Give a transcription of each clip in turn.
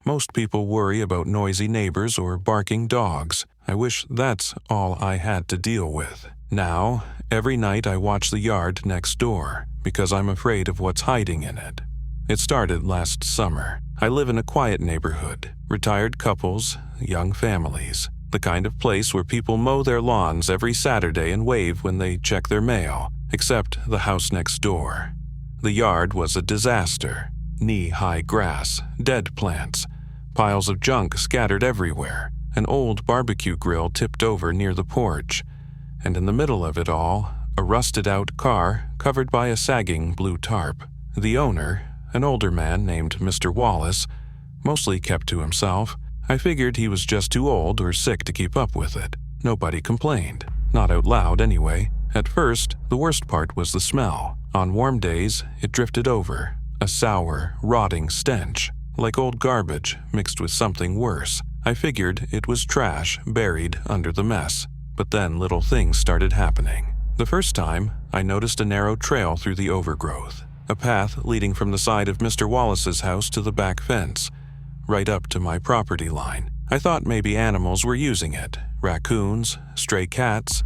Most people worry about noisy neighbors or barking dogs. I wish that's all I had to deal with. Now, every night I watch the yard next door because I'm afraid of what's hiding in it. It started last summer. I live in a quiet neighborhood, retired couples, young families, the kind of place where people mow their lawns every Saturday and wave when they check their mail, except the house next door. The yard was a disaster. Knee-high grass, dead plants, piles of junk scattered everywhere, an old barbecue grill tipped over near the porch, and in the middle of it all, a rusted-out car covered by a sagging blue tarp. The owner, an older man named Mr. Wallace, mostly kept to himself. I figured he was just too old or sick to keep up with it. Nobody complained, not out loud anyway. At first, the worst part was the smell. On warm days, it drifted over, a sour, rotting stench, like old garbage mixed with something worse. I figured it was trash buried under the mess, but then little things started happening. The first time, I noticed a narrow trail through the overgrowth, a path leading from the side of Mr. Wallace's house to the back fence, right up to my property line. I thought maybe animals were using it, raccoons, stray cats,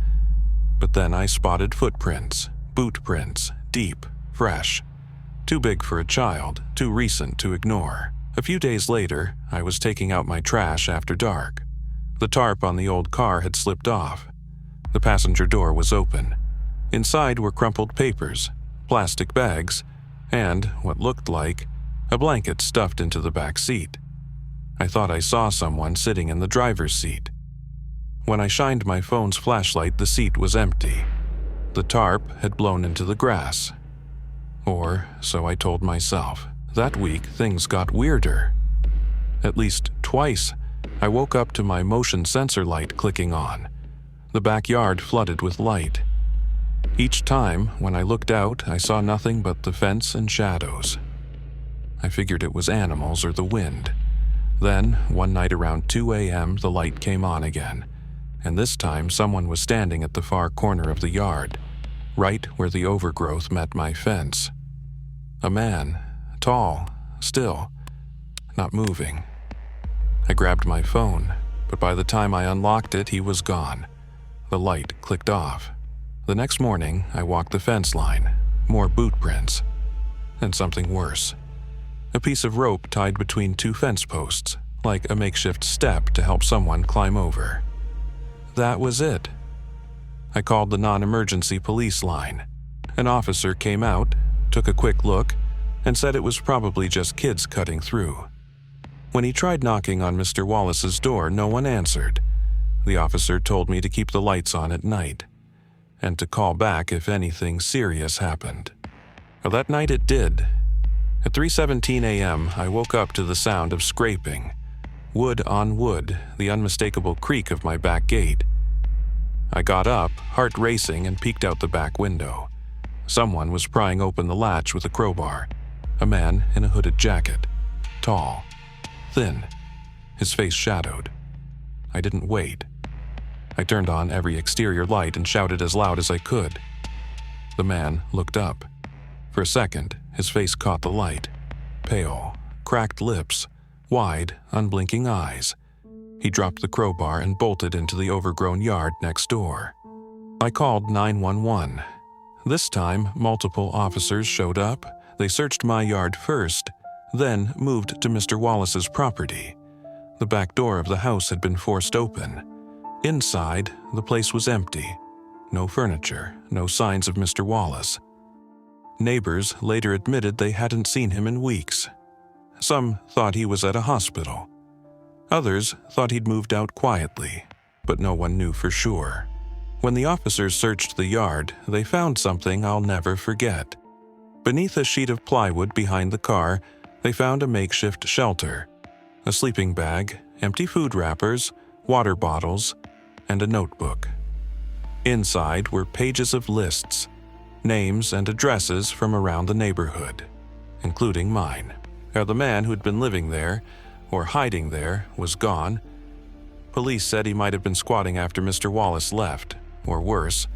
but then I spotted footprints, boot prints, deep, fresh. Too big for a child, too recent to ignore. A few days later, I was taking out my trash after dark. The tarp on the old car had slipped off. The passenger door was open. Inside were crumpled papers, plastic bags, and what looked like a blanket stuffed into the back seat. I thought I saw someone sitting in the driver's seat. When I shined my phone's flashlight, the seat was empty. The tarp had blown into the grass. Or so I told myself. That week, things got weirder. At least twice, I woke up to my motion sensor light clicking on. The backyard flooded with light. Each time, when I looked out, I saw nothing but the fence and shadows. I figured it was animals or the wind. Then, one night around 2 a.m., the light came on again, and this time someone was standing at the far corner of the yard, right where the overgrowth met my fence. A man, tall, still, not moving. I grabbed my phone, but by the time I unlocked it, he was gone. The light clicked off. The next morning, I walked the fence line, more boot prints, and something worse. A piece of rope tied between two fence posts, like a makeshift step to help someone climb over. That was it. I called the non-emergency police line. An officer came out, took a quick look, and said it was probably just kids cutting through. When he tried knocking on Mr. Wallace's door, no one answered. The officer told me to keep the lights on at night, and to call back if anything serious happened. Well, that night it did. At 3:17 a.m., I woke up to the sound of scraping. Wood on wood, the unmistakable creak of my back gate. I got up, heart racing, and peeked out the back window. Someone was prying open the latch with a crowbar. A man in a hooded jacket. Tall. Thin. His face shadowed. I didn't wait. I turned on every exterior light and shouted as loud as I could. The man looked up. For a second, his face caught the light. Pale, cracked lips, wide, unblinking eyes. He dropped the crowbar and bolted into the overgrown yard next door. I called 911. This time, multiple officers showed up. They searched my yard first, then moved to Mr. Wallace's property. The back door of the house had been forced open. Inside, the place was empty. No furniture, no signs of Mr. Wallace. Neighbors later admitted they hadn't seen him in weeks. Some thought he was at a hospital. Others thought he'd moved out quietly, but no one knew for sure. When the officers searched the yard, they found something I'll never forget. Beneath a sheet of plywood behind the car, they found a makeshift shelter, a sleeping bag, empty food wrappers, water bottles, and a notebook. Inside were pages of lists, names and addresses from around the neighborhood, including mine. Now, the man who'd been living there, or hiding there, was gone. Police said he might have been squatting after Mr. Wallace left, or worse.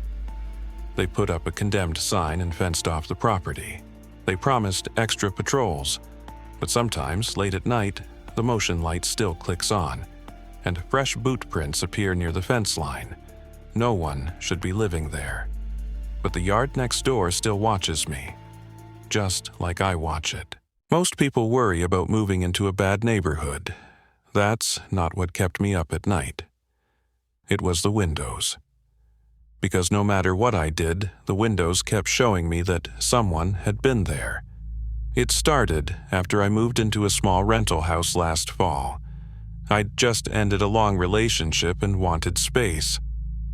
They put up a condemned sign and fenced off the property. They promised extra patrols, but sometimes, late at night, the motion light still clicks on, and fresh boot prints appear near the fence line. No one should be living there. But the yard next door still watches me, just like I watch it. Most people worry about moving into a bad neighborhood. That's not what kept me up at night. It was the windows. Because no matter what I did, the windows kept showing me that someone had been there. It started after I moved into a small rental house last fall. I'd just ended a long relationship and wanted space.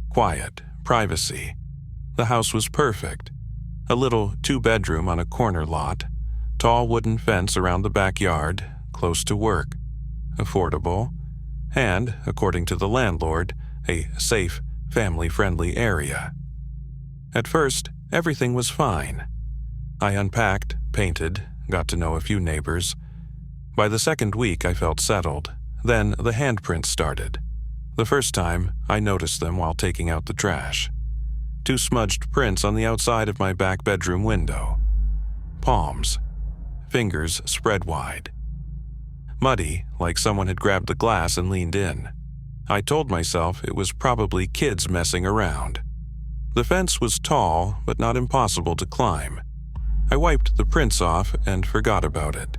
Quiet, privacy. The house was perfect. A little 2-bedroom on a corner lot, tall wooden fence around the backyard, close to work, affordable, and, according to the landlord, a safe, family-friendly area. At first, everything was fine. I unpacked, painted, got to know a few neighbors. By the second week, I felt settled. Then the handprints started. The first time, I noticed them while taking out the trash. 2 smudged prints on the outside of my back bedroom window. Palms. Fingers spread wide. Muddy, like someone had grabbed the glass and leaned in. I told myself it was probably kids messing around. The fence was tall, but not impossible to climb. I wiped the prints off and forgot about it.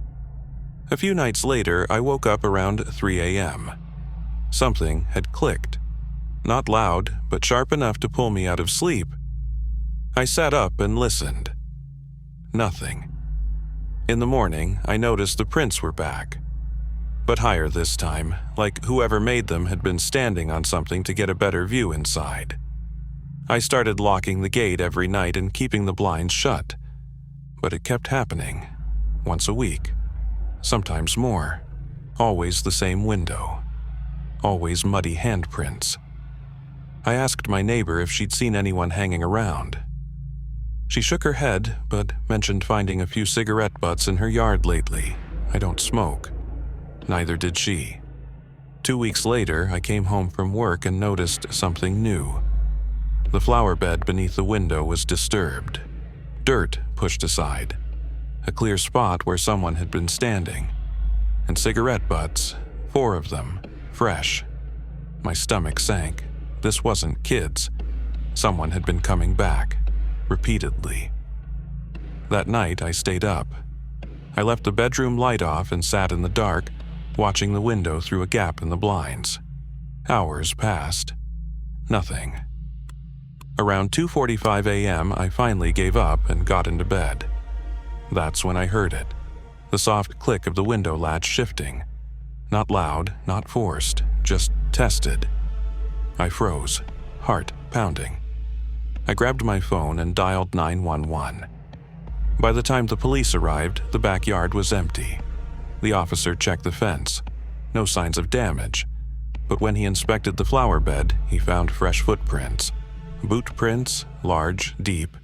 A few nights later, I woke up around 3 a.m. Something had clicked. Not loud, but sharp enough to pull me out of sleep. I sat up and listened. Nothing. In the morning, I noticed the prints were back. But higher this time, like whoever made them had been standing on something to get a better view inside. I started locking the gate every night and keeping the blinds shut. But it kept happening. Once a week. Sometimes more. Always the same window. Always muddy handprints. I asked my neighbor if she'd seen anyone hanging around. She shook her head, but mentioned finding a few cigarette butts in her yard lately. I don't smoke. Neither did she. 2 weeks later, I came home from work and noticed something new. The flower bed beneath the window was disturbed. Dirt pushed aside. A clear spot where someone had been standing. And cigarette butts, 4 of them, fresh. My stomach sank. This wasn't kids. Someone had been coming back, repeatedly. That night, I stayed up. I left the bedroom light off and sat in the dark, watching the window through a gap in the blinds. Hours passed. Nothing. Around 2:45 a.m., I finally gave up and got into bed. That's when I heard it. The soft click of the window latch shifting. Not loud, not forced, just tested. I froze, heart pounding. I grabbed my phone and dialed 911. By the time the police arrived, the backyard was empty. The officer checked the fence. No signs of damage. But when he inspected the flower bed, he found fresh footprints. Boot prints, large, deep.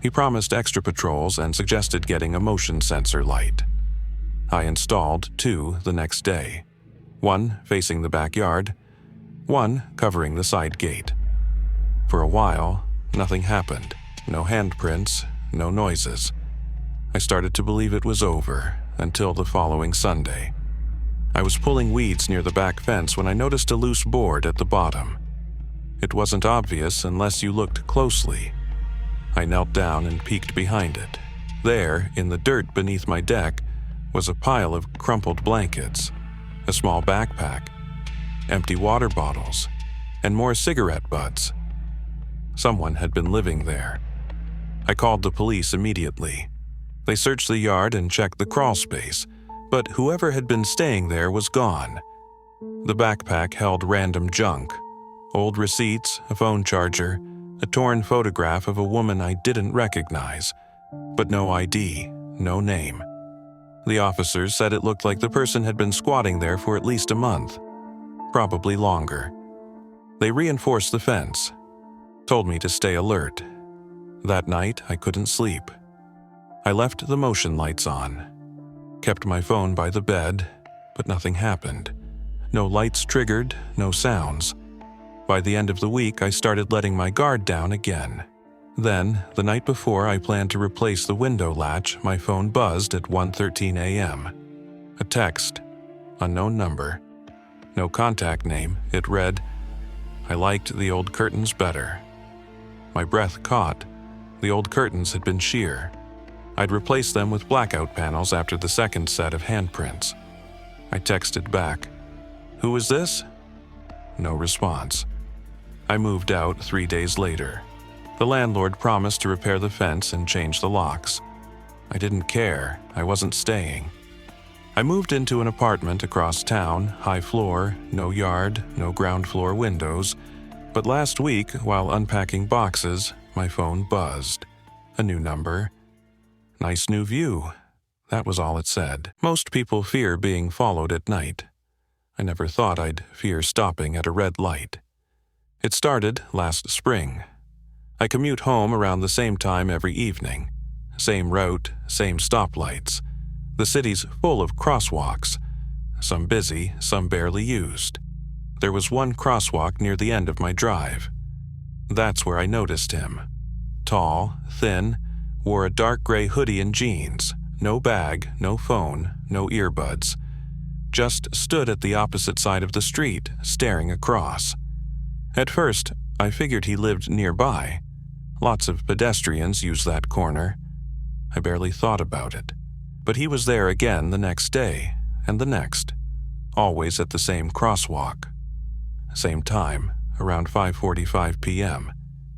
He promised extra patrols and suggested getting a motion sensor light. I installed 2 the next day. 1 facing the backyard, 1 covering the side gate. For a while, nothing happened. No handprints, no noises. I started to believe it was over, until the following Sunday. I was pulling weeds near the back fence when I noticed a loose board at the bottom. It wasn't obvious unless you looked closely. I knelt down and peeked behind it. There, in the dirt beneath my deck, was a pile of crumpled blankets, a small backpack, empty water bottles, and more cigarette butts. Someone had been living there. I called the police immediately. They searched the yard and checked the crawl space, but whoever had been staying there was gone. The backpack held random junk, old receipts, a phone charger, a torn photograph of a woman I didn't recognize, but no ID, no name. The officers said it looked like the person had been squatting there for at least a month, probably longer. They reinforced the fence, told me to stay alert. That night, I couldn't sleep. I left the motion lights on, kept my phone by the bed, but nothing happened. No lights triggered, no sounds. By the end of the week, I started letting my guard down again. Then, the night before I planned to replace the window latch, my phone buzzed at 1:13 a.m. A text. unknown number. No contact name. It read, "I liked the old curtains better." My breath caught. The old curtains had been sheer. I'd replaced them with blackout panels after the second set of handprints. I texted back, "Who is this?" No response. I moved out 3 days later. The landlord promised to repair the fence and change the locks. I didn't care. I wasn't staying. I moved into an apartment across town, high floor, no yard, no ground floor windows. But last week, while unpacking boxes, my phone buzzed. A new number. "Nice new view." That was all it said. Most people fear being followed at night. I never thought I'd fear stopping at a red light. It started last spring. I commute home around the same time every evening. Same route, same stoplights. The city's full of crosswalks. Some busy, some barely used. There was one crosswalk near the end of my drive. That's where I noticed him. Tall, thin, wore a dark gray hoodie and jeans. No bag, no phone, no earbuds. Just stood at the opposite side of the street, staring across. At first, I figured he lived nearby. Lots of pedestrians use that corner. I barely thought about it. But he was there again the next day, and the next. Always at the same crosswalk. Same time, around 5:45 p.m.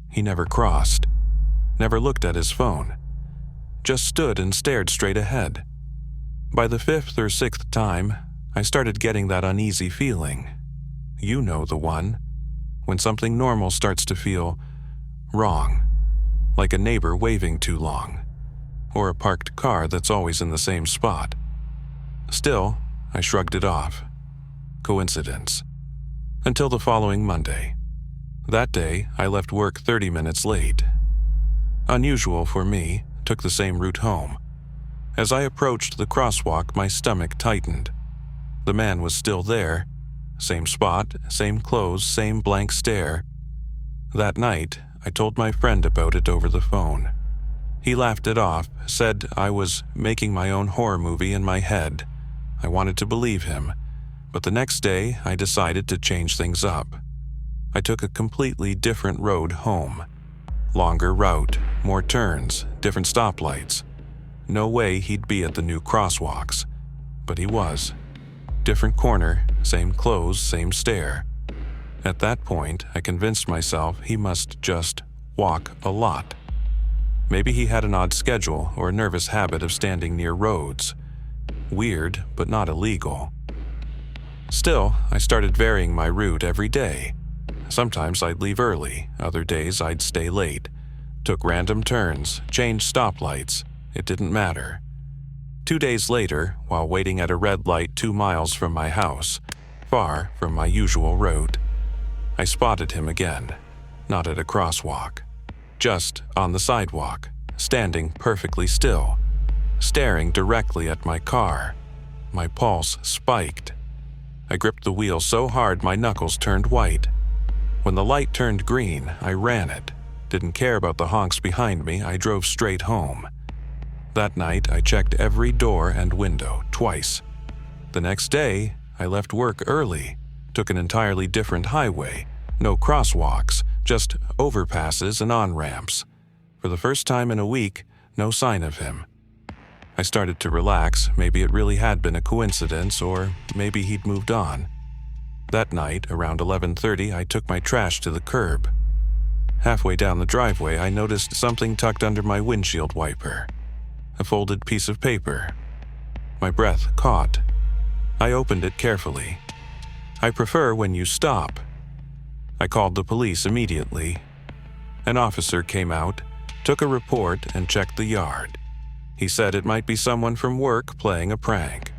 He never crossed. Never looked at his phone. Just stood and stared straight ahead. By the 5th or 6th time, I started getting that uneasy feeling. You know the one. When something normal starts to feel wrong. Like a neighbor waving too long. Or a parked car that's always in the same spot. Still, I shrugged it off. Coincidence. Until the following Monday. That day, I left work 30 minutes late. Unusual for me, took the same route home. As I approached the crosswalk, my stomach tightened. The man was still there. Same spot, same clothes, same blank stare. That night, I told my friend about it over the phone. He laughed it off, said I was making my own horror movie in my head. I wanted to believe him, but the next day I decided to change things up. I took a completely different road home. Longer route, more turns, different stoplights. No way he'd be at the new crosswalks, but he was. Different corner, same clothes, same stare. At that point, I convinced myself he must just walk a lot. Maybe he had an odd schedule or a nervous habit of standing near roads. Weird, but not illegal. Still, I started varying my route every day. Sometimes I'd leave early, other days I'd stay late. Took random turns, changed stoplights. It didn't matter. 2 days later, while waiting at a red light 2 miles from my house, far from my usual route, I spotted him again. Not at a crosswalk. Just on the sidewalk, standing perfectly still, staring directly at my car. My pulse spiked. I gripped the wheel so hard my knuckles turned white. When the light turned green, I ran it. Didn't care about the honks behind me, I drove straight home. That night, I checked every door and window, twice. The next day, I left work early, took an entirely different highway, no crosswalks, just overpasses and on-ramps. For the first time in a week, no sign of him. I started to relax, maybe it really had been a coincidence, or maybe he'd moved on. That night, around 11:30, I took my trash to the curb. Halfway down the driveway, I noticed something tucked under my windshield wiper. A folded piece of paper. My breath caught. I opened it carefully. I prefer when you stop. I called the police immediately. An officer came out, took a report, and checked the yard. He said it might be someone from work playing a prank,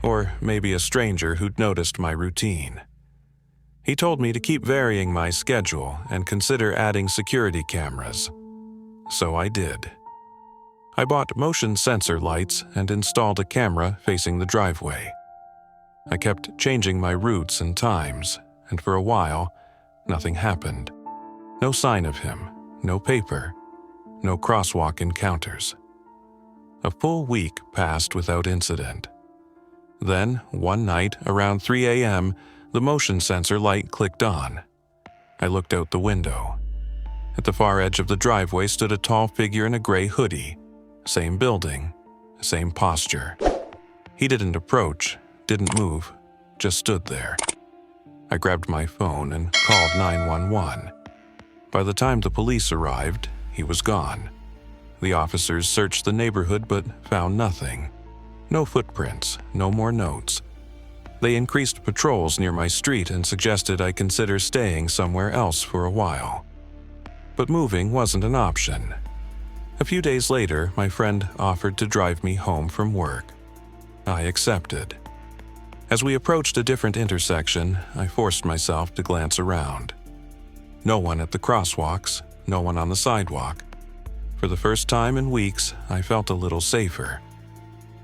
or maybe a stranger who'd noticed my routine. He told me to keep varying my schedule and consider adding security cameras. So I did. I bought motion sensor lights and installed a camera facing the driveway. I kept changing my routes and times, and for a while, nothing happened. No sign of him, no paper, no crosswalk encounters. A full week passed without incident. Then, one night, around 3 a.m., the motion sensor light clicked on. I looked out the window. At the far edge of the driveway stood a tall figure in a gray hoodie. Same building, same posture. He didn't approach, didn't move, just stood there. I grabbed my phone and called 911. By the time the police arrived, he was gone. The officers searched the neighborhood but found nothing. No footprints, no more notes. They increased patrols near my street and suggested I consider staying somewhere else for a while. But moving wasn't an option. A few days later, my friend offered to drive me home from work. I accepted. As we approached a different intersection, I forced myself to glance around. No one at the crosswalks, no one on the sidewalk. For the first time in weeks, I felt a little safer.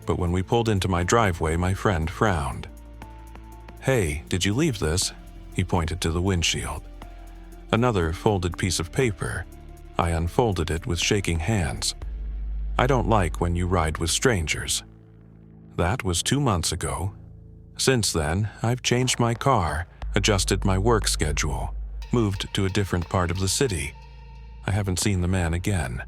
But when we pulled into my driveway, my friend frowned. "Hey, did you leave this?" He pointed to the windshield. Another folded piece of paper. I unfolded it with shaking hands. "I don't like when you ride with strangers." That was 2 months ago. Since then, I've changed my car, adjusted my work schedule, moved to a different part of the city. I haven't seen the man again.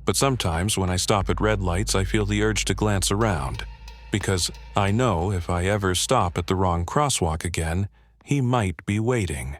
But sometimes when I stop at red lights, I feel the urge to glance around, because I know if I ever stop at the wrong crosswalk again, he might be waiting.